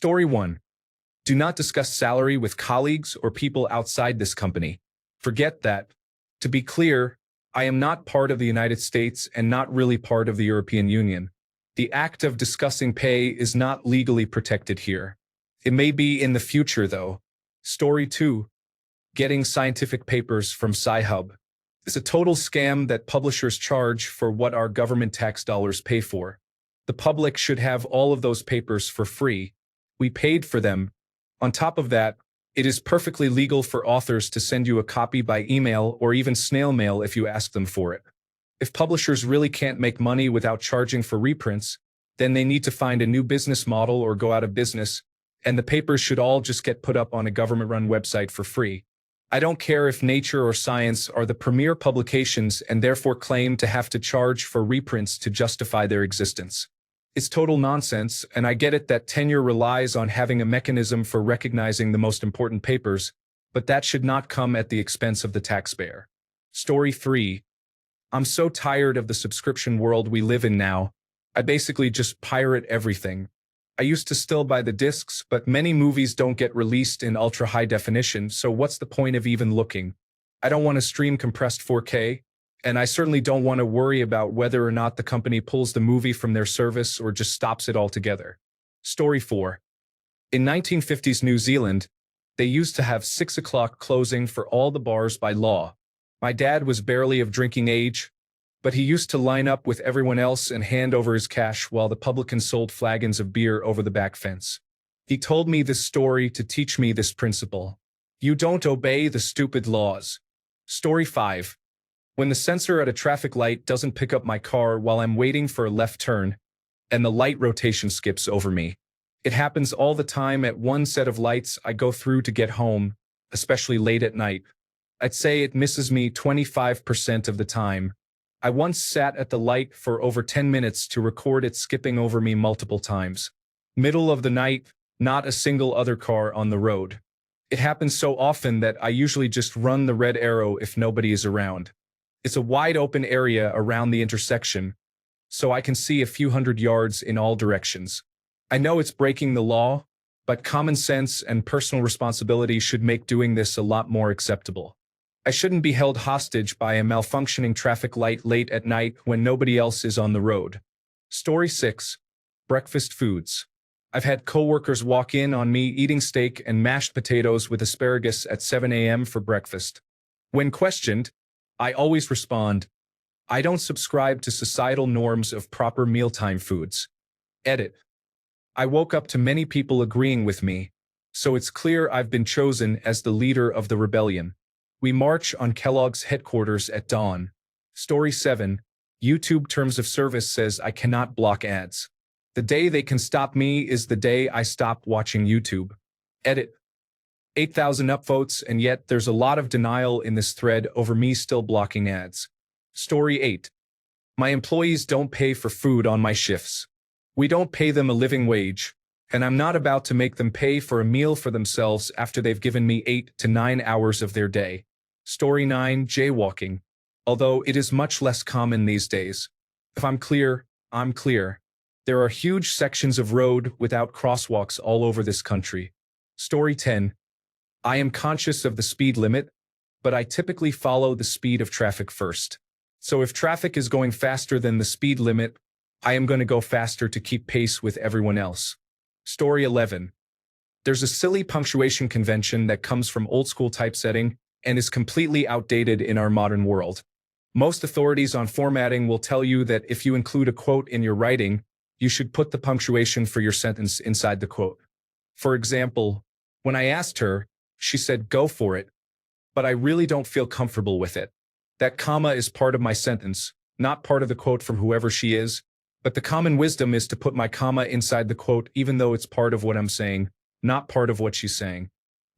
Story 1. Do not discuss salary with colleagues or people outside this company. Forget that. To be clear, I am not part of the United States and not really part of the European Union. The act of discussing pay is not legally protected here. It may be in the future, though. Story 2. Getting scientific papers from Sci-Hub. It's a total scam that publishers charge for what our government tax dollars pay for. The public should have all of those papers for free. We paid for them. On top of that, it is perfectly legal for authors to send you a copy by email or even snail mail if you ask them for it. If publishers really can't make money without charging for reprints, then they need to find a new business model or go out of business, and the papers should all just get put up on a government-run website for free. I don't care if Nature or Science are the premier publications and therefore claim to have to charge for reprints to justify their existence. It's total nonsense, and I get it that tenure relies on having a mechanism for recognizing the most important papers, but that should not come at the expense of the taxpayer. Story 3. I'm so tired of the subscription world we live in now. I basically just pirate everything. I used to still buy the discs, but many movies don't get released in ultra-high definition, so what's the point of even looking? I don't want to stream compressed 4K. And I certainly don't want to worry about whether or not the company pulls the movie from their service or just stops it altogether. Story 4. In 1950s New Zealand, they used to have 6 o'clock closing for all the bars by law. My dad was barely of drinking age, but he used to line up with everyone else and hand over his cash while the publicans sold flagons of beer over the back fence. He told me this story to teach me this principle. You don't obey the stupid laws. Story 5. When the sensor at a traffic light doesn't pick up my car while I'm waiting for a left turn, and the light rotation skips over me. It happens all the time at one set of lights I go through to get home, especially late at night. I'd say it misses me 25% of the time. I once sat at the light for over 10 minutes to record it skipping over me multiple times. Middle of the night, not a single other car on the road. It happens so often that I usually just run the red arrow if nobody is around. It's a wide open area around the intersection, so I can see a few hundred yards in all directions. I know it's breaking the law, but common sense and personal responsibility should make doing this a lot more acceptable. I shouldn't be held hostage by a malfunctioning traffic light late at night when nobody else is on the road. Story 6. Breakfast foods. I've had coworkers walk in on me eating steak and mashed potatoes with asparagus at 7 a.m. for breakfast. When questioned, I always respond, I don't subscribe to societal norms of proper mealtime foods. Edit. I woke up to many people agreeing with me, so it's clear I've been chosen as the leader of the rebellion. We march on Kellogg's headquarters at dawn. Story 7. YouTube Terms of Service says I cannot block ads. The day they can stop me is the day I stop watching YouTube. Edit. 8,000 upvotes, and yet there's a lot of denial in this thread over me still blocking ads. Story 8. My employees don't pay for food on my shifts. We don't pay them a living wage, and I'm not about to make them pay for a meal for themselves after they've given me 8 to 9 hours of their day. Story 9. Jaywalking. Although it is much less common these days. If I'm clear, I'm clear. There are huge sections of road without crosswalks all over this country. Story 10. I am conscious of the speed limit, but I typically follow the speed of traffic first. So if traffic is going faster than the speed limit, I am going to go faster to keep pace with everyone else. Story 11. There's a silly punctuation convention that comes from old-school typesetting and is completely outdated in our modern world. Most authorities on formatting will tell you that if you include a quote in your writing, you should put the punctuation for your sentence inside the quote. For example, when I asked her, she said, "Go for it," but I really don't feel comfortable with it. That comma is part of my sentence, not part of the quote from whoever she is, but the common wisdom is to put my comma inside the quote even though it's part of what I'm saying, not part of what she's saying.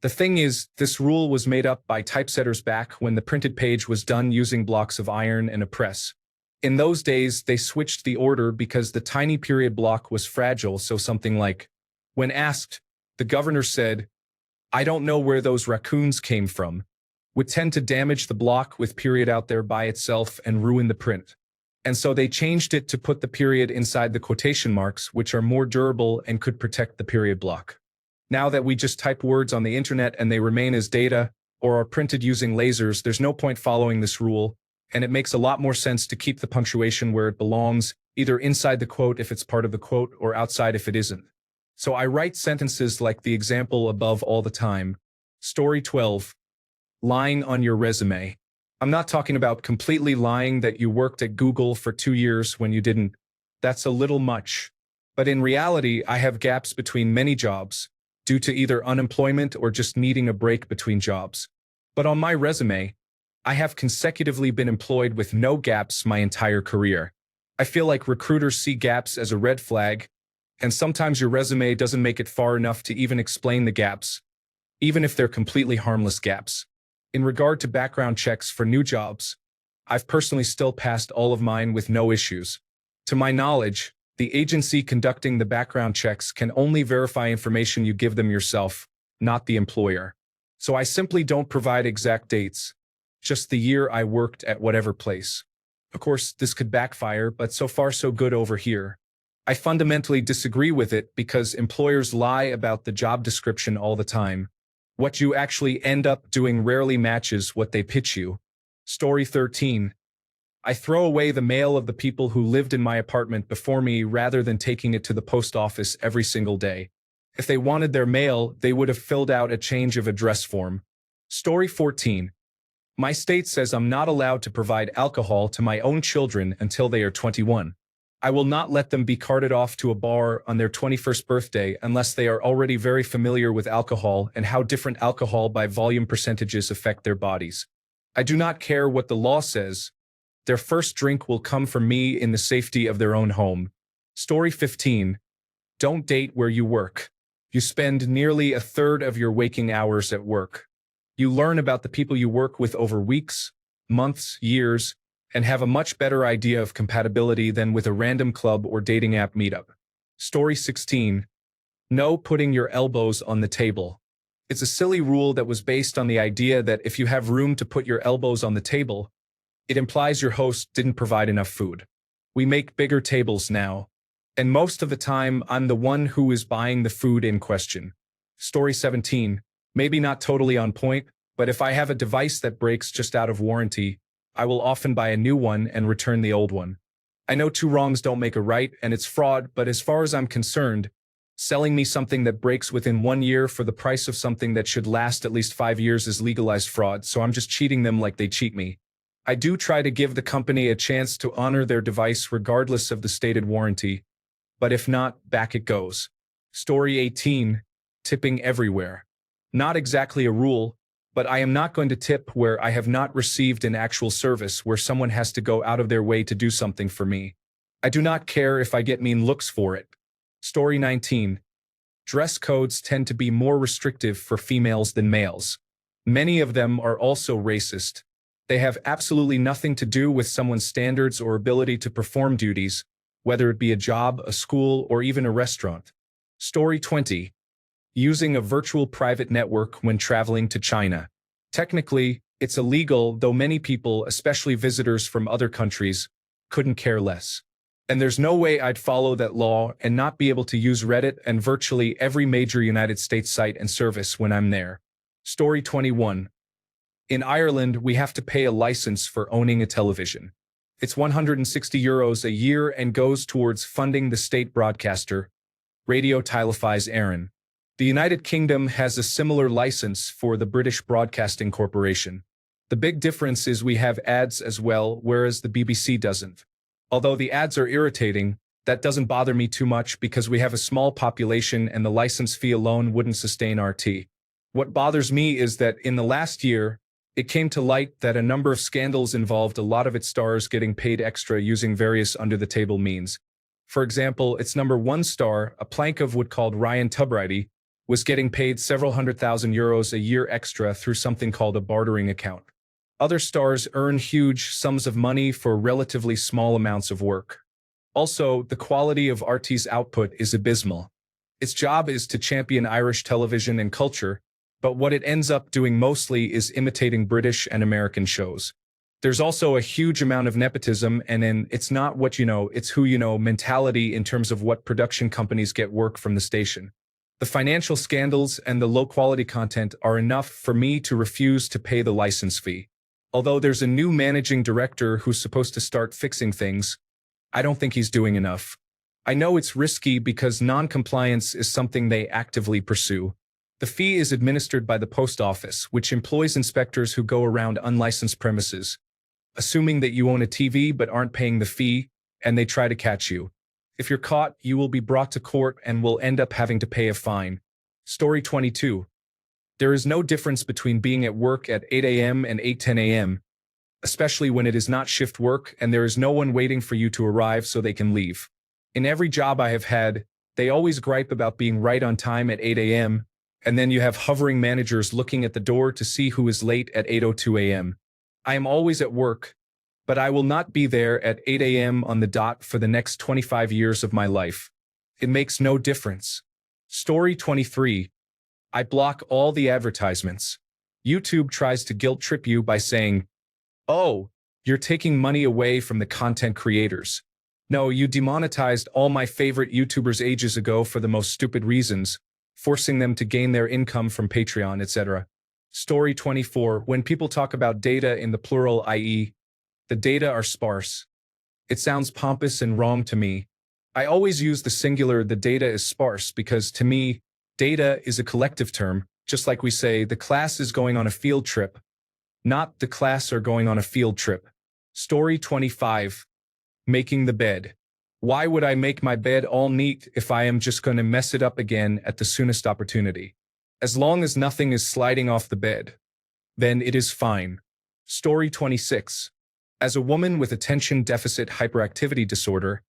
The thing is, this rule was made up by typesetters back when the printed page was done using blocks of iron and a press. In those days, they switched the order because the tiny period block was fragile, so something like, when asked, the governor said, "I don't know where those raccoons came from," would tend to damage the block with period out there by itself and ruin the print. And so they changed it to put the period inside the quotation marks, which are more durable and could protect the period block. Now that we just type words on the internet and they remain as data or are printed using lasers, there's no point following this rule, and it makes a lot more sense to keep the punctuation where it belongs, either inside the quote if it's part of the quote or outside if it isn't. So I write sentences like the example above all the time. Story 12. Lying on your resume. I'm not talking about completely lying that you worked at Google for 2 years when you didn't. That's a little much. But in reality, I have gaps between many jobs, due to either unemployment or just needing a break between jobs. But on my resume, I have consecutively been employed with no gaps my entire career. I feel like recruiters see gaps as a red flag, and sometimes your resume doesn't make it far enough to even explain the gaps, even if they're completely harmless gaps. In regard to background checks for new jobs, I've personally still passed all of mine with no issues. To my knowledge, the agency conducting the background checks can only verify information you give them yourself, not the employer. So I simply don't provide exact dates, just the year I worked at whatever place. Of course, this could backfire, but so far so good over here. I fundamentally disagree with it because employers lie about the job description all the time. What you actually end up doing rarely matches what they pitch you. Story 13. I throw away the mail of the people who lived in my apartment before me rather than taking it to the post office every single day. If they wanted their mail, they would have filled out a change of address form. Story 14. My state says I'm not allowed to provide alcohol to my own children until they are 21. I will not let them be carted off to a bar on their 21st birthday unless they are already very familiar with alcohol and how different alcohol by volume percentages affect their bodies. I do not care what the law says. Their first drink will come from me in the safety of their own home. Story 15. Don't date where you work. You spend nearly a third of your waking hours at work. You learn about the people you work with over weeks, months, years, and have a much better idea of compatibility than with a random club or dating app meetup. Story 16. No putting your elbows on the table. It's a silly rule that was based on the idea that if you have room to put your elbows on the table, it implies your host didn't provide enough food. We make bigger tables now, and most of the time I'm the one who is buying the food in question. Story 17. Maybe not totally on point, but if I have a device that breaks just out of warranty, I will often buy a new one and return the old one. I know two wrongs don't make a right, and it's fraud, but as far as I'm concerned, selling me something that breaks within 1 year for the price of something that should last at least 5 years is legalized fraud, so I'm just cheating them like they cheat me. I do try to give the company a chance to honor their device regardless of the stated warranty, but if not, back it goes. Story 18. Tipping everywhere. Not exactly a rule, but I am not going to tip where I have not received an actual service where someone has to go out of their way to do something for me. I do not care if I get mean looks for it. Story 19. Dress codes tend to be more restrictive for females than males. Many of them are also racist. They have absolutely nothing to do with someone's standards or ability to perform duties, whether it be a job, a school, or even a restaurant. Story 20. Using a virtual private network when traveling to China. Technically, it's illegal, though many people, especially visitors from other countries, couldn't care less. And there's no way I'd follow that law and not be able to use Reddit and virtually every major United States site and service when I'm there. Story 21. In Ireland, we have to pay a license for owning a television. It's €160 a year and goes towards funding the state broadcaster, Radio Tylefies Éireann. The United Kingdom has a similar license for the British Broadcasting Corporation. The big difference is we have ads as well, whereas the BBC doesn't. Although the ads are irritating, that doesn't bother me too much because we have a small population and the license fee alone wouldn't sustain RT. What bothers me is that in the last year, it came to light that a number of scandals involved a lot of its stars getting paid extra using various under-the-table means. For example, its number one star, a plank of wood called Ryan Tubridy, was getting paid several €100,000 a year extra through something called a bartering account. Other stars earn huge sums of money for relatively small amounts of work. Also, the quality of RT's output is abysmal. Its job is to champion Irish television and culture, but what it ends up doing mostly is imitating British and American shows. There's also a huge amount of nepotism and an it's not what you know, it's who you know mentality in terms of what production companies get work from the station. The financial scandals and the low-quality content are enough for me to refuse to pay the license fee. Although there's a new managing director who's supposed to start fixing things, I don't think he's doing enough. I know it's risky because non-compliance is something they actively pursue. The fee is administered by the post office, which employs inspectors who go around unlicensed premises, assuming that you own a TV but aren't paying the fee, and they try to catch you. If you're caught, you will be brought to court and will end up having to pay a fine. Story 22. There is no difference between being at work at 8 a.m. and 8:10 a.m., especially when it is not shift work and there is no one waiting for you to arrive so they can leave. In every job I have had, they always gripe about being right on time at 8 a.m., and then you have hovering managers looking at the door to see who is late at 8:02 a.m. I am always at work, but I will not be there at 8 a.m. on the dot for the next 25 years of my life. It makes no difference. Story 23. I block all the advertisements. YouTube tries to guilt trip you by saying, "Oh, you're taking money away from the content creators." No, you demonetized all my favorite YouTubers ages ago for the most stupid reasons, forcing them to gain their income from Patreon, etc. Story 24. When people talk about data in the plural, i.e., the data are sparse, it sounds pompous and wrong to me. I always use the singular "the data is sparse" because, to me, data is a collective term, just like we say the class is going on a field trip, not the class are going on a field trip. Story 25. Making the bed. Why would I make my bed all neat if I am just going to mess it up again at the soonest opportunity? As long as nothing is sliding off the bed, then it is fine. Story 26. As a woman with attention deficit hyperactivity disorder,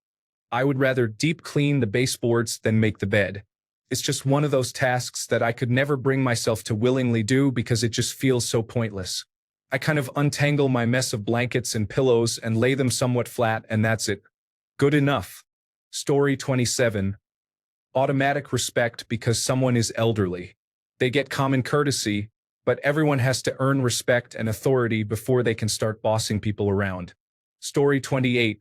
I would rather deep clean the baseboards than make the bed. It's just one of those tasks that I could never bring myself to willingly do because it just feels so pointless. I kind of untangle my mess of blankets and pillows and lay them somewhat flat, and that's it. Good enough. Story 27. Automatic respect because someone is elderly. They get common courtesy, but everyone has to earn respect and authority before they can start bossing people around. Story 28.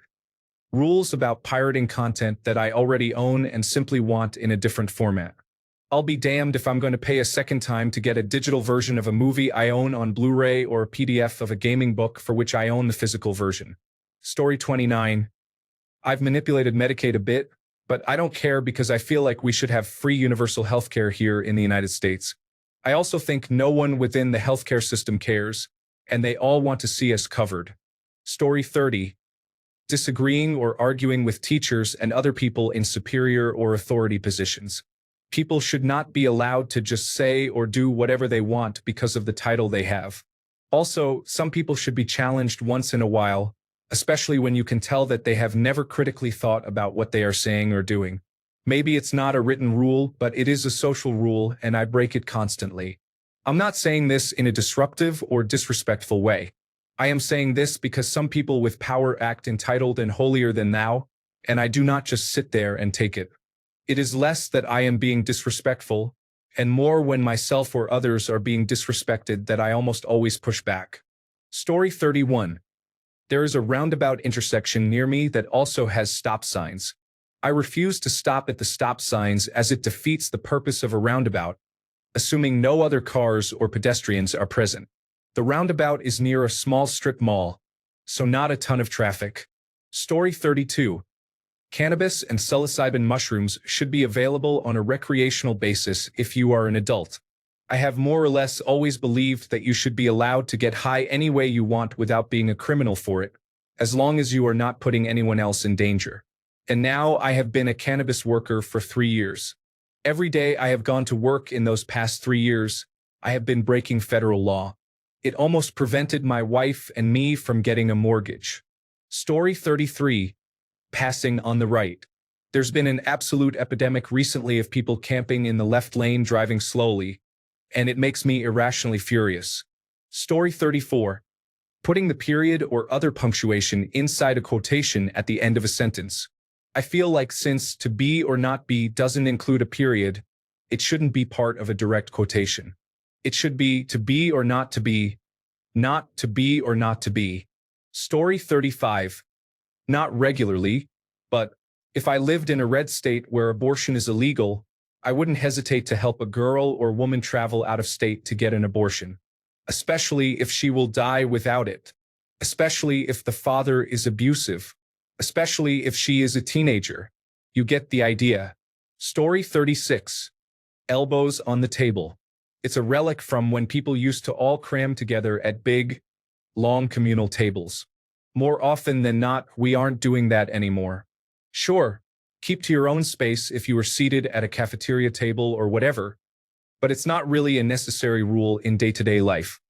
Rules about pirating content that I already own and simply want in a different format. I'll be damned if I'm going to pay a second time to get a digital version of a movie I own on Blu-ray or a PDF of a gaming book for which I own the physical version. Story 29. I've manipulated Medicaid a bit, but I don't care because I feel like we should have free universal healthcare here in the United States. I also think no one within the healthcare system cares, and they all want to see us covered. Story 30. Disagreeing or arguing with teachers and other people in superior or authority positions. People should not be allowed to just say or do whatever they want because of the title they have. Also, some people should be challenged once in a while, especially when you can tell that they have never critically thought about what they are saying or doing. Maybe it's not a written rule, but it is a social rule, and I break it constantly. I'm not saying this in a disruptive or disrespectful way. I am saying this because some people with power act entitled and holier than thou, and I do not just sit there and take it. It is less that I am being disrespectful, and more when myself or others are being disrespected that I almost always push back. Story 31. There is a roundabout intersection near me that also has stop signs. I refuse to stop at the stop signs as it defeats the purpose of a roundabout, assuming no other cars or pedestrians are present. The roundabout is near a small strip mall, so not a ton of traffic. Story 32. Cannabis and psilocybin mushrooms should be available on a recreational basis if you are an adult. I have more or less always believed that you should be allowed to get high any way you want without being a criminal for it, as long as you are not putting anyone else in danger. And now I have been a cannabis worker for 3 years. Every day I have gone to work in those past 3 years, I have been breaking federal law. It almost prevented my wife and me from getting a mortgage. Story 33. Passing on the right. There's been an absolute epidemic recently of people camping in the left lane driving slowly, and it makes me irrationally furious. Story 34. Putting the period or other punctuation inside a quotation at the end of a sentence. I feel like since to be or not be doesn't include a period, it shouldn't be part of a direct quotation. It should be to be or not to be, not to be or not to be. Story 35. Not regularly, but if I lived in a red state where abortion is illegal, I wouldn't hesitate to help a girl or woman travel out of state to get an abortion, especially if she will die without it, especially if the father is abusive, especially if she is a teenager. You get the idea. Story 36. Elbows on the table. It's a relic from when people used to all cram together at big, long communal tables. More often than not, we aren't doing that anymore. Sure, keep to your own space if you are seated at a cafeteria table or whatever, but it's not really a necessary rule in day-to-day life.